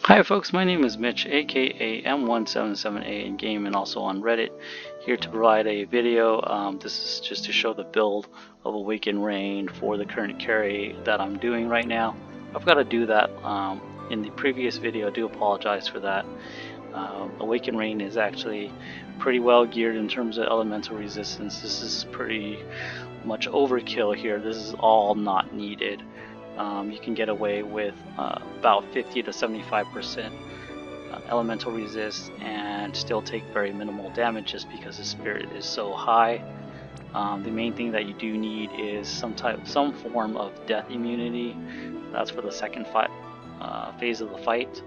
Hi folks, my name is Mitch, aka M177A in game and also on Reddit, here to provide a video. This is just to show the build of Awaken Rain for the current carry that I'm doing right now. I forgot to do that in the previous video. I do apologize for that. Awaken Rain is actually pretty well geared in terms of elemental resistance. This is pretty much overkill here. This is all not needed. You can get away with about 50 to 75% elemental resist and still take very minimal damage just because the spirit is so high. The main thing that you do need is some form of death immunity. That's for the second phase of the fight.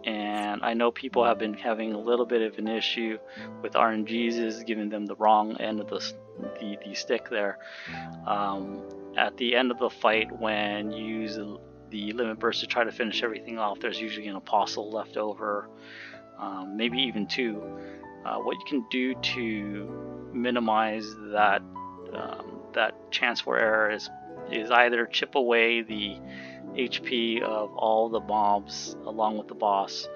And I know people have been having a little bit of an issue with RNGs is giving them the wrong end of the stick there. At the end of the fight, when you use the limit burst to try to finish everything off, there's usually an apostle left over, maybe even two. What you can do to minimize that chance for error is either chip away the HP of all the mobs along with the boss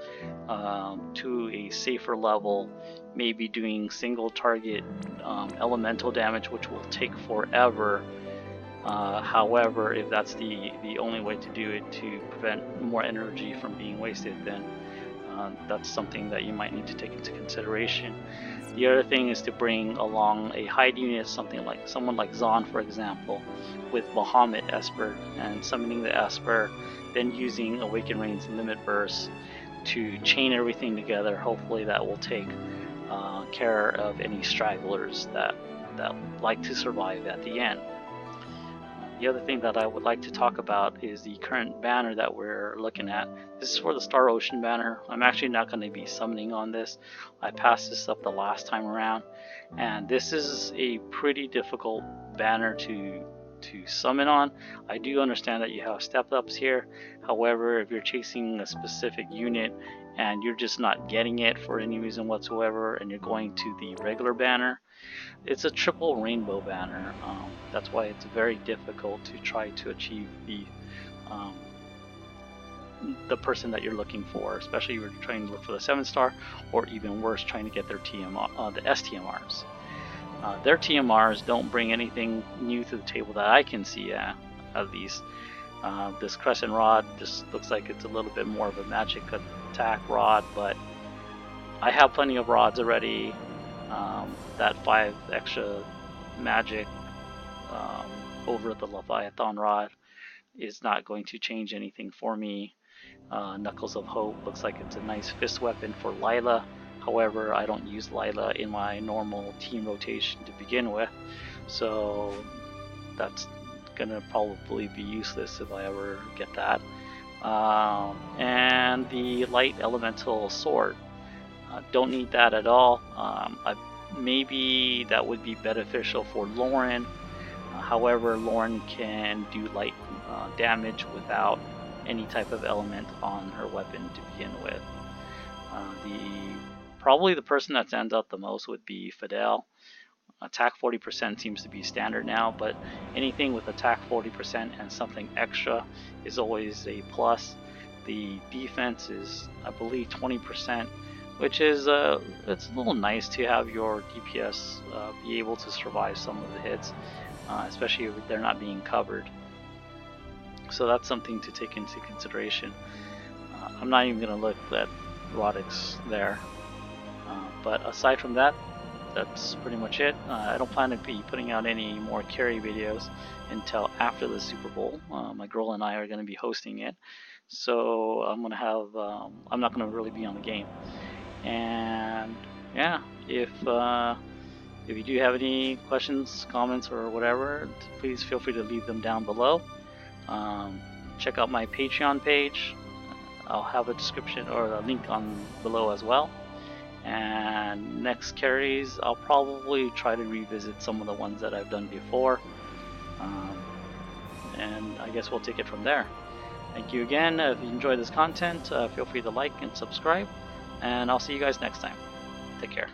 to a safer level, maybe doing single target elemental damage, which will take forever. However, if that's the only way to do it to prevent more energy from being wasted, then that's something that you might need to take into consideration. The other thing is to bring along a hide unit, someone like Zon, for example, with Bahamut Esper, and summoning the Esper, then using Awaken Rain's Limit Burst to chain everything together. Hopefully that will take care of any stragglers that like to survive at the end. The other thing that I would like to talk about is the current banner that we're looking at. This is for the Star Ocean banner. I'm actually not going to be summoning on this. I passed this up the last time around, and this is a pretty difficult banner to summon on. I do understand that you have step ups here. However, if you're chasing a specific unit and you're just not getting it for any reason whatsoever, and you're going to the regular banner, it's a triple rainbow banner. That's why it's very difficult to try to achieve the person that you're looking for, especially if you're trying to look for the 7-star, or even worse, trying to get their TMR, the STMRs. Their TMRs don't bring anything new to the table that I can see, at least. This Crescent Rod just looks like it's a little bit more of a magic attack rod, but I have plenty of rods already. That 5 extra magic over the Leviathan rod is not going to change anything for me. Knuckles of Hope looks like it's a nice fist weapon for Lila. However, I don't use Lila in my normal team rotation to begin with, so that's gonna probably be useless if I ever get that. And the light elemental sword, don't need that at all. Maybe that would be beneficial for Lauren. However, Lauren can do light damage without any type of element on her weapon to begin with. Probably the person that stands out the most would be Fidel. Attack 40% seems to be standard now, but anything with attack 40% and something extra is always a plus. The defense is, I believe, 20%, which is it's a little nice to have your DPS be able to survive some of the hits, especially if they're not being covered. So that's something to take into consideration. I'm not even going to look at Rodix there. But aside from that, that's pretty much it. I don't plan to be putting out any more carry videos until after the Super Bowl. My girl and I are going to be hosting it, so I'm going to have I'm not going to really be on the game. And yeah, if you do have any questions, comments, or whatever, please feel free to leave them down below. Check out my Patreon page. I'll have a description or a link on below as well. And next carries, I'll probably try to revisit some of the ones that I've done before. And I guess we'll take it from there. Thank you again. If you enjoyed this content, feel free to like and subscribe. And I'll see you guys next time. Take care.